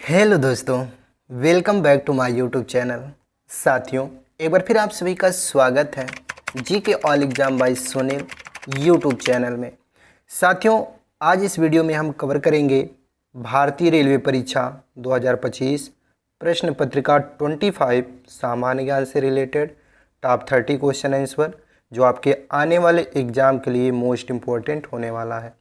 Hello दोस्तों, welcome back to my YouTube channel. साथियों, एक बार फिर आप सभी का स्वागत है G K all exam by Sunil YouTube channel में। साथियों, आज इस वीडियो में हम कवर करेंगे भारतीय रेलवे परीक्षा 2025 प्रश्न पत्रिका 25 सामान्य ज्ञान से रिलेटेड टॉप 30 क्वेश्चन आंसर, जो आपके आने वाले एग्ज़ाम के लिए मोस्ट इम्पोर्टेंट होने वाला है।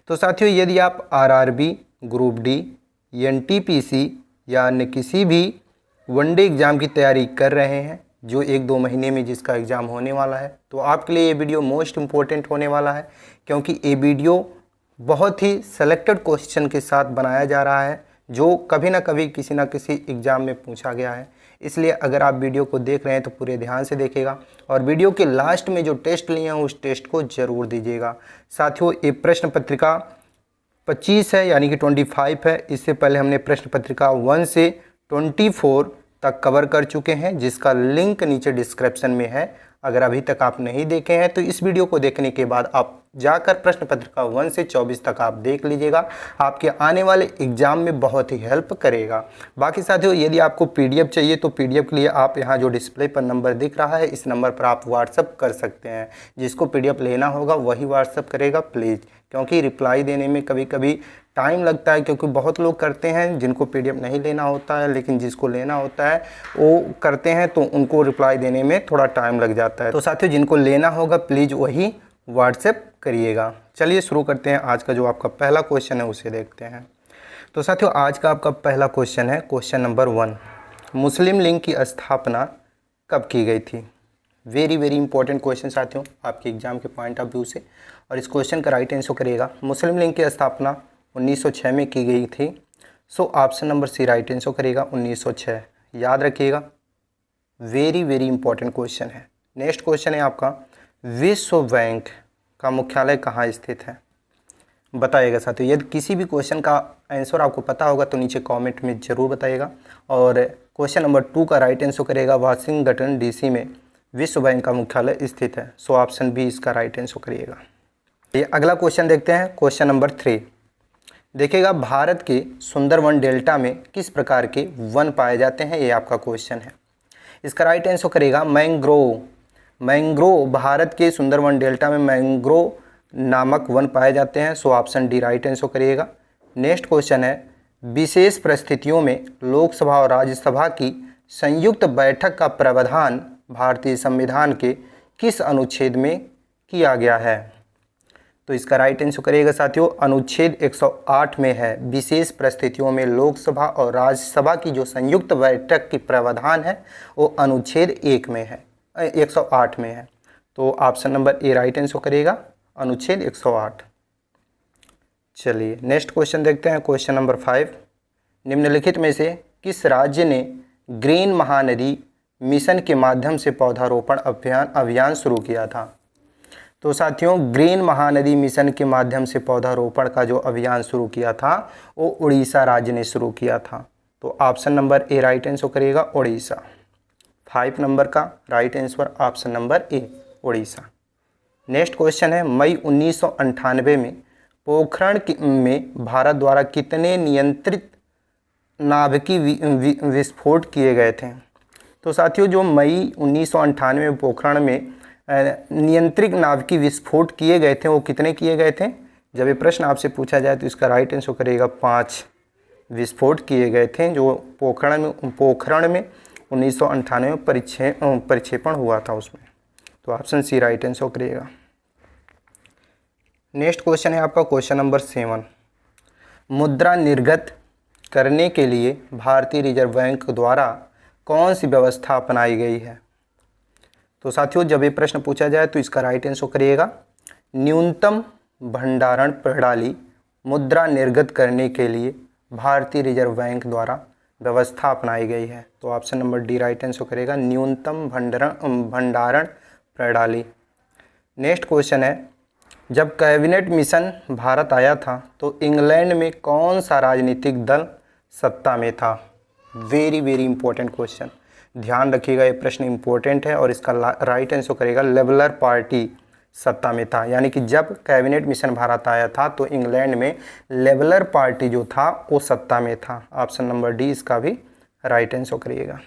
तो साथियों, यदि आप आरआरबी, ग्रुप डी, एनटीपीसी या अन्य किसी भी वनडे एग्ज़ाम की तैयारी कर रहे हैं जो 1-2 महीने में जिसका एग्ज़ाम होने वाला है, तो आपके लिए ये वीडियो मोस्ट इम्पोर्टेंट होने वाला है, क्योंकि ये वीडियो बहुत ही सेलेक्टेड क्वेश्चन के साथ बनाया जा रहा है जो कभी ना कभी किसी ना किसी एग्ज़ाम में पूछा गया है। इसलिए अगर आप वीडियो को देख रहे हैं तो पूरे ध्यान से देखिएगा और वीडियो के लास्ट में जो टेस्ट लिए हैं उस टेस्ट को ज़रूर दीजिएगा। साथियों, ये प्रश्न पत्रिका 25 है, यानी कि 25 है। इससे पहले हमने प्रश्न पत्रिका 1 से 24 तक कवर कर चुके हैं, जिसका लिंक नीचे डिस्क्रिप्शन में है। अगर अभी तक आप नहीं देखे हैं तो इस वीडियो को देखने के बाद आप जाकर प्रश्न पत्रिका 1 से 24 तक आप देख लीजिएगा, आपके आने वाले एग्ज़ाम में बहुत ही हेल्प करेगा। बाकी साथियों, यदि आपको पीडीएफ चाहिए तो पीडीएफ के लिए आप यहाँ जो डिस्प्ले पर नंबर दिख रहा है, इस नंबर पर आप व्हाट्सअप कर सकते हैं। जिसको पीडीएफ लेना होगा वही व्हाट्सअप करेगा प्लीज़, क्योंकि रिप्लाई देने में कभी कभी टाइम लगता है, क्योंकि बहुत लोग करते हैं जिनको पीडीएफ नहीं लेना होता है, लेकिन जिसको लेना होता है वो करते हैं, तो उनको रिप्लाई देने में थोड़ा टाइम लग जाता है। तो साथियों, जिनको लेना होगा प्लीज़ वही व्हाट्सएप करिएगा। चलिए शुरू करते हैं। आज का जो आपका पहला क्वेश्चन है उसे देखते हैं। तो साथियों, आज का आपका पहला क्वेश्चन है क्वेश्चन नंबर 1, मुस्लिम लीग की स्थापना कब की गई थी? वेरी वेरी इंपॉर्टेंट क्वेश्चन साथियों, आपके एग्जाम के पॉइंट ऑफ व्यू से। और इस क्वेश्चन का राइट आंसर करिएगा, मुस्लिम लीग की स्थापना 1906 में की गई थी। So option number C right answer करिएगा 1906। याद रखिएगा, वेरी वेरी इंपॉर्टेंट क्वेश्चन है। नेक्स्ट क्वेश्चन है आपका, विश्व बैंक का मुख्यालय कहाँ स्थित है? बताइएगा साथियों। यदि किसी भी क्वेश्चन का आंसर आपको पता होगा तो नीचे कमेंट में ज़रूर बताइएगा। और क्वेश्चन नंबर 2 का राइट आंसर करिएगा, वाशिंगटन डीसी में विश्व बैंक का मुख्यालय स्थित है। सो ऑप्शन बी इसका राइट आंसर करिएगा। ये अगला क्वेश्चन देखते हैं, क्वेश्चन नंबर 3। देखिएगा, भारत के सुंदरवन डेल्टा में किस प्रकार के वन पाए जाते हैं? ये आपका क्वेश्चन है। इसका राइट आंसर करेगा मैंग्रोव। मैंग्रोव, भारत के सुंदरवन डेल्टा में मैंग्रोव नामक वन पाए जाते हैं। So option D right answer करिएगा। नेक्स्ट क्वेश्चन है, विशेष परिस्थितियों में लोकसभा और राज्यसभा की संयुक्त बैठक का प्रावधान भारतीय संविधान के किस अनुच्छेद में किया गया है? तो इसका राइट आंसर करिएगा साथियों, अनुच्छेद 108 में है। विशेष परिस्थितियों में लोकसभा और राज्यसभा की जो संयुक्त बैठक की प्रावधान है वो अनुच्छेद 1 में है, 108 में है। तो option number A right answer करिएगा, अनुच्छेद 108। चलिए नेक्स्ट क्वेश्चन देखते हैं, क्वेश्चन नंबर 5। निम्नलिखित में से किस राज्य ने ग्रीन महानदी मिशन के माध्यम से पौधारोपण अभियान शुरू किया था? तो साथियों, ग्रीन महानदी मिशन के माध्यम से पौधारोपण का जो अभियान शुरू किया था वो उड़ीसा राज्य ने शुरू किया था। तो option number A right answer करिएगा, उड़ीसा। 5 नंबर का राइट आंसर ऑप्शन नंबर ए, उड़ीसा। नेक्स्ट क्वेश्चन है, मई 1998 में पोखरण में भारत द्वारा कितने नियंत्रित नाभिकी विस्फोट किए गए थे? तो साथियों, जो मई 1998 में पोखरण में नियंत्रित नाभिकी विस्फोट किए गए थे वो कितने किए गए थे? जब ये प्रश्न आपसे पूछा जाए तो इसका राइट आंसर करिएगा 5 विस्फोट किए गए थे, जो पोखरण में 1998 में परिक्षेपण हुआ था उसमें। तो ऑप्शन सी राइट आंसर करिएगा। नेक्स्ट क्वेश्चन है आपका क्वेश्चन नंबर 7। मुद्रा निर्गत करने के लिए भारतीय रिजर्व बैंक द्वारा कौन सी व्यवस्था अपनाई गई है? तो साथियों, जब ये प्रश्न पूछा जाए तो इसका राइट आंसर करिएगा, न्यूनतम भंडारण प्रणाली मुद्रा निर्गत करने के लिए भारतीय रिजर्व बैंक द्वारा व्यवस्था अपनाई गई है। तो option number D right answer करेगा, न्यूनतम भंडारण प्रणाली। नेक्स्ट क्वेश्चन है, जब कैबिनेट मिशन भारत आया था तो इंग्लैंड में कौन सा राजनीतिक दल सत्ता में था? वेरी वेरी इंपॉर्टेंट क्वेश्चन, ध्यान रखिएगा, ये प्रश्न इंपॉर्टेंट है। और इसका राइट आंसर करेगा लिबरल पार्टी। सत्ता में था। यानी कि जब कैबिनेट मिशन भारत आया था तो इंग्लैंड में लेबलर पार्टी जो था वो सत्ता में था। ऑप्शन नंबर डी इसका भी राइट आंसर करिएगा।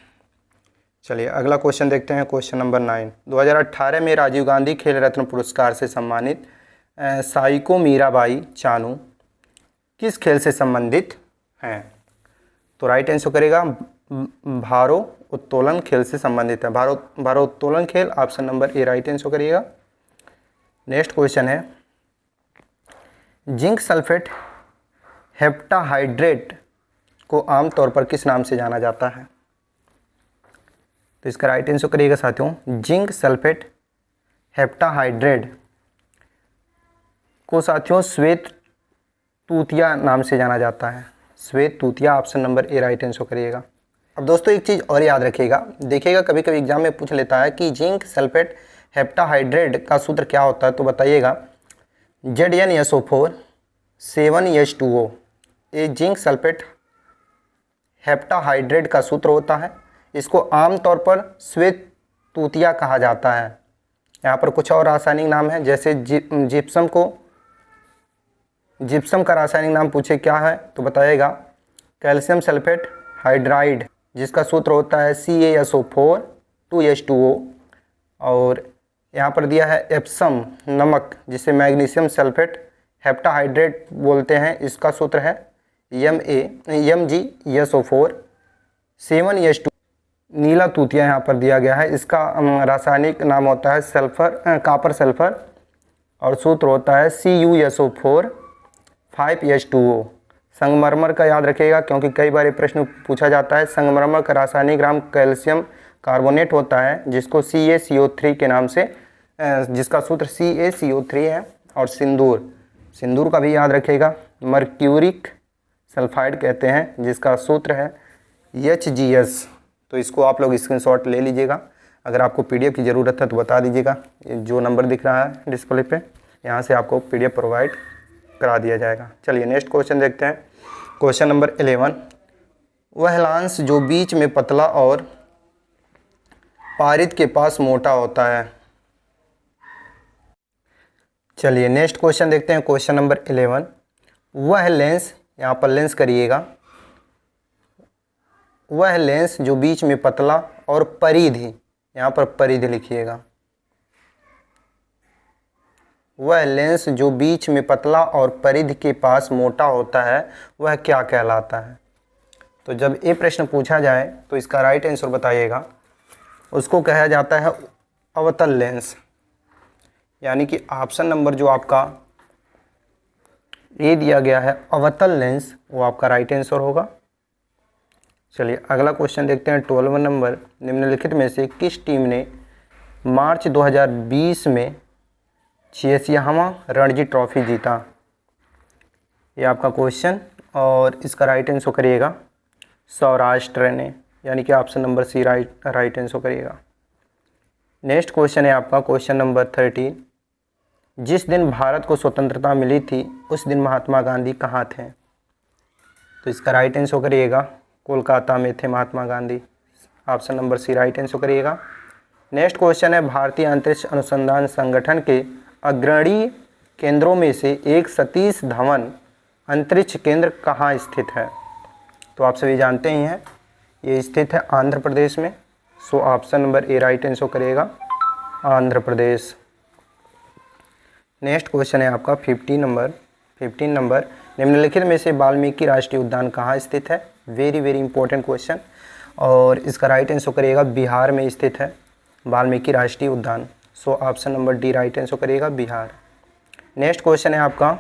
चलिए अगला क्वेश्चन देखते हैं, क्वेश्चन नंबर 9। 2018 में राजीव गांधी खेल रत्न पुरस्कार से सम्मानित साइको मीराबाई चानू किस खेल से संबंधित हैं? तो राइट आंसर करेगा भारोत्तोलन खेल से संबंधित है। भारोत्तोलन खेल, option number A right answer करिएगा। नेक्स्ट क्वेश्चन है, जिंक सल्फेट हेप्टाहाइड्रेट को आमतौर पर किस नाम से जाना जाता है? तो इसका राइट आंसर करिएगा साथियों, जिंक सल्फेट हेप्टाहाइड्रेट को साथियों श्वेत तूतिया नाम से जाना जाता है। श्वेत तूतिया, option number A right answer करिएगा। अब दोस्तों एक चीज़ और याद रखिएगा, देखिएगा कभी कभी एग्जाम में पूछ लेता है कि जिंक सल्फेट हेप्टाहाइड्रेट का सूत्र क्या होता है, तो बताइएगा ZnSO4 7H2O। ये जिंक सल्फेट हेप्टाहाइड्रेट का सूत्र होता है। इसको आमतौर पर श्वेत तूतिया कहा जाता है। यहाँ पर कुछ और रासायनिक नाम है, जैसे जिप्सम का रासायनिक नाम पूछे क्या है, तो बताइएगा कैल्शियम सल्फेट हाइड्राइड, जिसका सूत्र होता है CaSO4 2H2O। और यहाँ पर दिया है एप्सम नमक, जिसे मैग्नीशियम सल्फेट हेप्टाहाइड्रेट बोलते हैं, इसका सूत्र है MgSO4 7H2। नीला तूतिया यहाँ पर दिया गया है, इसका रासायनिक नाम होता है कॉपर सल्फर और सूत्र होता है CuSO4 5H2O। संगमरमर का याद रखिएगा क्योंकि कई बार ये प्रश्न पूछा जाता है। संगमरमर का रासायनिक नाम कैल्शियम कार्बोनेट होता है, जिसको CaCO3 के नाम से जिसका सूत्र CaCO3 है। और सिंदूर का भी याद रखिएगा, मर्क्यूरिक सल्फाइड कहते हैं, जिसका सूत्र है HGS। तो इसको आप लोग स्क्रीनशॉट ले लीजिएगा। अगर आपको PDF की ज़रूरत है तो बता दीजिएगा, जो नंबर दिख रहा है डिस्प्ले पे, यहाँ से आपको PDF प्रोवाइड करा दिया जाएगा। चलिए नेक्स्ट क्वेश्चन देखते हैं, क्वेश्चन नंबर 11। वह लांस जो बीच में पतला और पारित के पास मोटा होता है। चलिए नेक्स्ट क्वेश्चन देखते हैं, क्वेश्चन नंबर 11। वह लेंस, यहाँ पर लेंस करिएगा, वह लेंस जो बीच में पतला और परिधि, यहाँ पर परिधि लिखिएगा, वह लेंस जो बीच में पतला और परिधि के पास मोटा होता है वह क्या कहलाता है? तो जब ये प्रश्न पूछा जाए तो इसका राइट आंसर बताइएगा। उसको कहा जाता है अवतल लेंस। यानी कि ऑप्शन नंबर जो आपका ये दिया गया है अवतल लेंस, वो आपका राइट आंसर होगा। चलिए अगला क्वेश्चन देखते हैं, 12वां नंबर। निम्नलिखित में से किस टीम ने मार्च 2020 में 86वां रणजी ट्रॉफी जीता? ये आपका क्वेश्चन, और इसका राइट आंसर करिएगा सौराष्ट्र ने, यानी कि option number C right answer करिएगा। नेक्स्ट क्वेश्चन है आपका क्वेश्चन नंबर 13। जिस दिन भारत को स्वतंत्रता मिली थी उस दिन महात्मा गांधी कहाँ थे? तो इसका राइट आंसर करिएगा कोलकाता में थे Mahatma Gandhi, option number C right answer करिएगा। नेक्स्ट क्वेश्चन है, भारतीय अंतरिक्ष अनुसंधान संगठन के अग्रणी केंद्रों में से एक सतीश धवन अंतरिक्ष केंद्र कहाँ स्थित है? तो आप सभी जानते ही हैं ये स्थित है आंध्र प्रदेश में। सो option number A right answer करिएगा आंध्र प्रदेश। नेक्स्ट क्वेश्चन है आपका 15 नंबर। निम्नलिखित में से वाल्मीकि राष्ट्रीय उद्यान कहाँ स्थित है? वेरी इंपॉर्टेंट क्वेश्चन, और इसका राइट आंसर करिएगा बिहार में स्थित है वाल्मीकि राष्ट्रीय उद्यान। सो option number D right answer करिएगा बिहार। नेक्स्ट क्वेश्चन है आपका,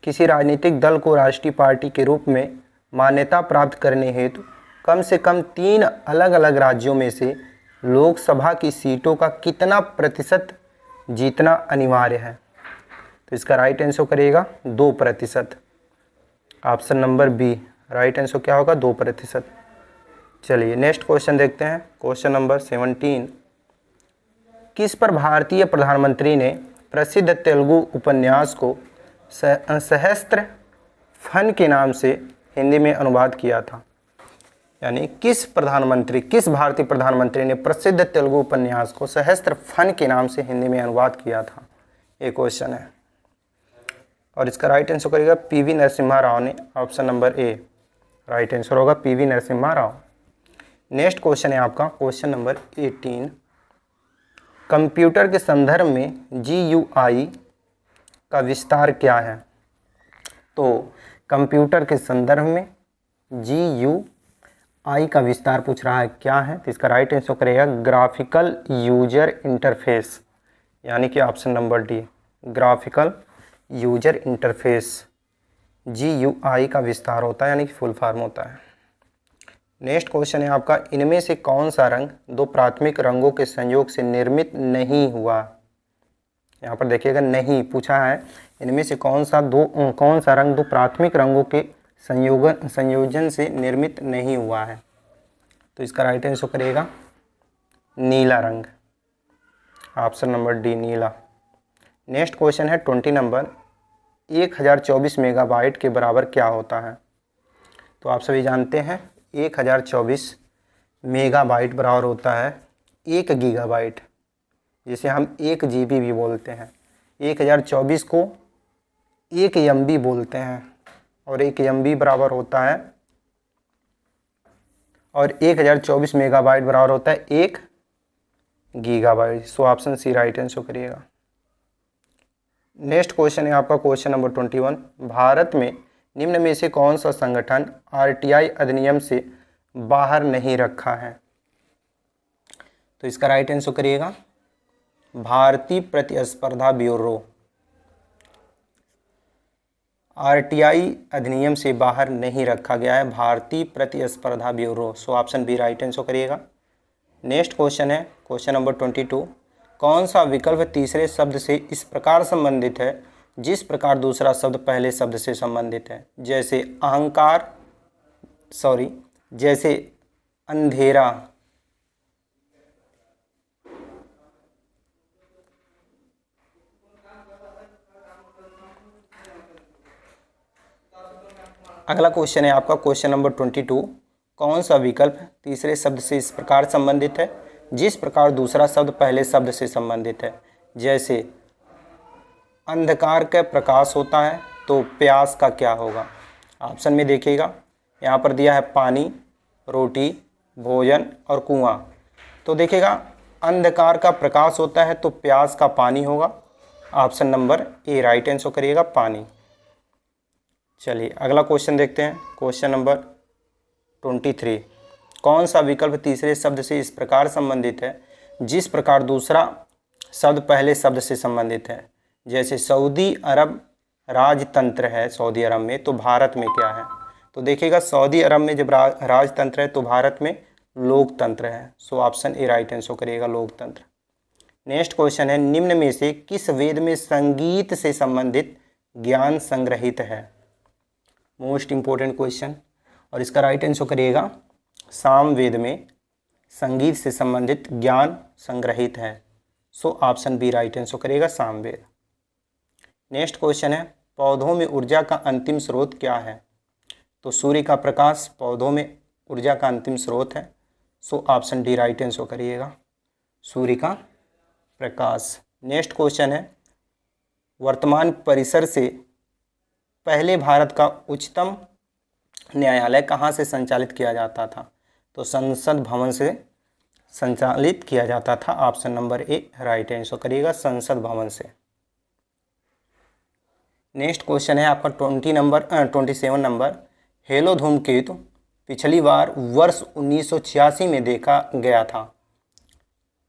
किसी राजनीतिक दल को राष्ट्रीय पार्टी के रूप में मान्यता प्राप्त करने हेतु कम से कम 3 अलग अलग राज्यों में से लोकसभा की सीटों का कितना प्रतिशत जीतना अनिवार्य है? तो इसका राइट आंसर करिएगा 2%। Option number B right answer क्या होगा? 2%। चलिए नेक्स्ट क्वेश्चन देखते हैं, क्वेश्चन नंबर 17। किस पर भारतीय प्रधानमंत्री ने प्रसिद्ध तेलुगु उपन्यास को सहस्त्र फन के नाम से हिंदी में अनुवाद किया था? यानी किस भारतीय प्रधानमंत्री ने प्रसिद्ध तेलुगु उपन्यास को सहस्त्र फन के नाम से हिंदी में अनुवाद किया था? ये क्वेश्चन है और इसका राइट आंसर करेगा पीवी नरसिम्हा राव ने, option number A right answer होगा पीवी नरसिम्हा राव। नेक्स्ट क्वेश्चन है आपका क्वेश्चन नंबर 18। कंप्यूटर के संदर्भ में GUI का विस्तार क्या है? तो कंप्यूटर के संदर्भ में GUI का विस्तार पूछ रहा है क्या है, तो इसका राइट आंसर करेगा ग्राफिकल यूजर इंटरफेस, यानी कि option number D graphical user interface GUI का विस्तार होता है, यानी कि फुल फॉर्म होता है। नेक्स्ट क्वेश्चन है आपका, इनमें से कौन सा रंग दो प्राथमिक रंगों के संयोग से निर्मित नहीं हुआ? यहाँ पर देखिएगा नहीं पूछा है, इनमें से कौन सा रंग दो प्राथमिक रंगों के संयोजन से निर्मित नहीं हुआ है? तो इसका राइट आंसर करेगा नीला रंग, ऑप्शन नंबर डी नीला। नेक्स्ट क्वेश्चन है 20 नंबर, 1024 मेगाबाइट के बराबर क्या होता है? तो आप सभी जानते हैं 1024 मेगाबाइट बराबर होता है 1 गीगाबाइट, जिसे हम 1 GB भी बोलते हैं। 1024 को 1 MB बोलते हैं और 1 MB बराबर होता है, और 1024 मेगाबाइट बराबर होता है 1 gigabyte. So option C right answer करिएगा। नेक्स्ट क्वेश्चन है आपका क्वेश्चन नंबर 21। भारत में निम्न में से कौन सा संगठन RTI अधिनियम से बाहर नहीं रखा है? तो इसका राइट आंसर करिएगा भारतीय प्रतिस्पर्धा ब्यूरो। RTI अधिनियम से बाहर नहीं रखा गया है भारतीय प्रतिस्पर्धा bureau. So option B right answer करिएगा। नेक्स्ट क्वेश्चन है क्वेश्चन नंबर 22। कौन सा विकल्प तीसरे शब्द से इस प्रकार संबंधित है जिस प्रकार दूसरा शब्द पहले शब्द से संबंधित है? जैसे जैसे अंधेरा, अगला क्वेश्चन है आपका क्वेश्चन नंबर 22। कौन सा विकल्प तीसरे शब्द से इस प्रकार संबंधित है जिस प्रकार दूसरा शब्द पहले शब्द से संबंधित है? जैसे अंधकार का प्रकाश होता है तो प्यास का क्या होगा? ऑप्शन में देखिएगा, यहाँ पर दिया है पानी, रोटी, भोजन और कुआं। तो देखिएगा अंधकार का प्रकाश होता है तो प्यास का पानी होगा, option number A right answer करिएगा पानी। चलिए अगला क्वेश्चन देखते हैं क्वेश्चन नंबर 23। कौन सा विकल्प तीसरे शब्द से इस प्रकार संबंधित है जिस प्रकार दूसरा शब्द पहले शब्द से संबंधित है? जैसे सऊदी अरब राजतंत्र है सऊदी अरब में, तो भारत में क्या है? तो देखिएगा सऊदी अरब में जब राजतंत्र है तो भारत में लोकतंत्र है। So option A right answer करिएगा लोकतंत्र। नेक्स्ट क्वेश्चन है, निम्न में से किस वेद में संगीत से संबंधित ज्ञान संग्रहित है? मोस्ट इंपॉर्टेंट क्वेश्चन, और इसका राइट आंसर करिएगा सामवेद में संगीत से संबंधित ज्ञान संग्रहित है। So option B right answer करिएगा सामवेद। नेक्स्ट क्वेश्चन है, पौधों में ऊर्जा का अंतिम स्रोत क्या है? तो सूर्य का प्रकाश पौधों में ऊर्जा का अंतिम स्रोत है। So option D right answer करिएगा सूर्य का प्रकाश। नेक्स्ट क्वेश्चन है, वर्तमान परिसर से पहले भारत का उच्चतम न्यायालय कहाँ से संचालित किया जाता था? तो संसद भवन से संचालित किया जाता था, option number A right answer करिएगा संसद भवन से। नेक्स्ट क्वेश्चन है आपका 27 नंबर, हेलो धूमकेतु पिछली बार वर्ष 1986 में देखा गया था,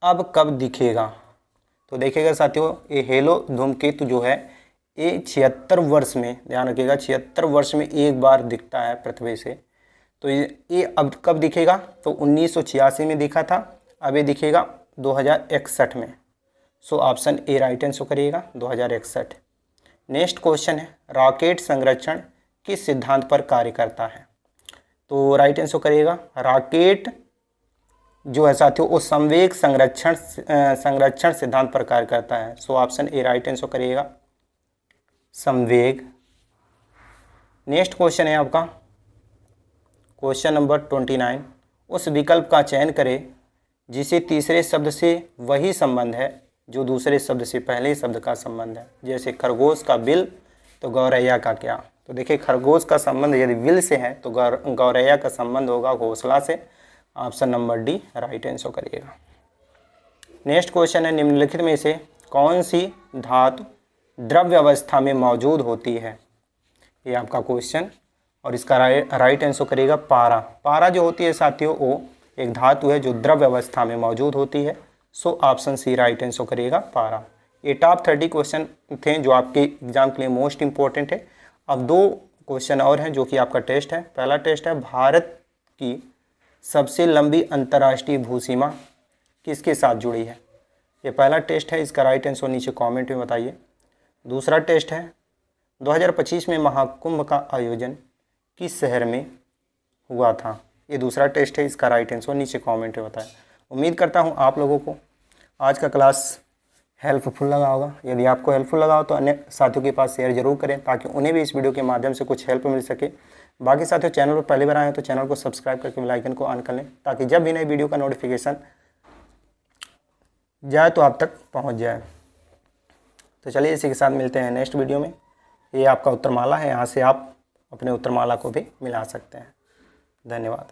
अब कब दिखेगा? तो देखिएगा साथियों ये हेलो धूमकेतु जो है ये 76 वर्ष में, ध्यान रखिएगा 76 वर्ष में एक बार दिखता है पृथ्वी से। तो ये अब कब दिखेगा? तो 1986 में दिखा था, अब ये दिखेगा 2061 में। So option A right answer करिएगा 2061। नेक्स्ट क्वेश्चन है, रॉकेट संरक्षण किस सिद्धांत पर कार्य करता है? तो राइट आंसर करिएगा रॉकेट जो है साथियों वो संवेग संरक्षण सिद्धांत पर कार्य करता है। So option A right answer करिएगा संवेग। नेक्स्ट क्वेश्चन है आपका क्वेश्चन नंबर 29, उस विकल्प का चयन करें जिसे तीसरे शब्द से वही संबंध है जो दूसरे शब्द से पहले शब्द का संबंध है। जैसे खरगोश का बिल तो गौरैया का क्या। तो देखिए खरगोश का संबंध यदि बिल से है तो गौरैया का संबंध होगा घोंसला से। Option number D right answer करिएगा। नेक्स्ट क्वेश्चन है, निम्नलिखित में से कौन सी धातु द्रव्य अवस्था में मौजूद होती है। ये आपका क्वेश्चन, और इसका राइट आंसर करिएगा पारा। पारा जो होती है साथियों वो एक धातु है जो द्रव्य अवस्था में मौजूद होती है। So option C right answer करिएगा पारा। ये टॉप 30 क्वेश्चन थे जो आपके एग्जाम के लिए मोस्ट इंपॉर्टेंट है। अब 2 क्वेश्चन और हैं जो कि आपका टेस्ट है। पहला टेस्ट है, भारत की सबसे लंबी अंतर्राष्ट्रीय भूसीमा किसके साथ जुड़ी है। ये पहला टेस्ट है, इसका राइट आंसर नीचे कमेंट में बताइए। दूसरा टेस्ट है, 2025 में महाकुंभ का आयोजन किस शहर में हुआ था। ये दूसरा टेस्ट है, इसका राइट आंसर नीचे कमेंट में बताएं। उम्मीद करता हूँ आप लोगों को आज का क्लास हेल्पफुल लगा होगा। यदि आपको हेल्पफुल लगा हो तो अन्य साथियों के पास शेयर जरूर करें ताकि उन्हें भी इस वीडियो के माध्यम से कुछ हेल्प मिल सके। बाकी साथियों चैनल पर पहली बार आए हैं तो चैनल को सब्सक्राइब करके बेल आइकन को ऑन कर लें ताकि जब भी नई वीडियो का नोटिफिकेशन जाए तो आप तक पहुंच जाए। तो चलिए इसी के साथ मिलते हैं नेक्स्ट वीडियो में। ये आपका उत्तरमाला है, यहाँ से आप अपने उत्तरमाला को भी मिला सकते हैं। धन्यवाद।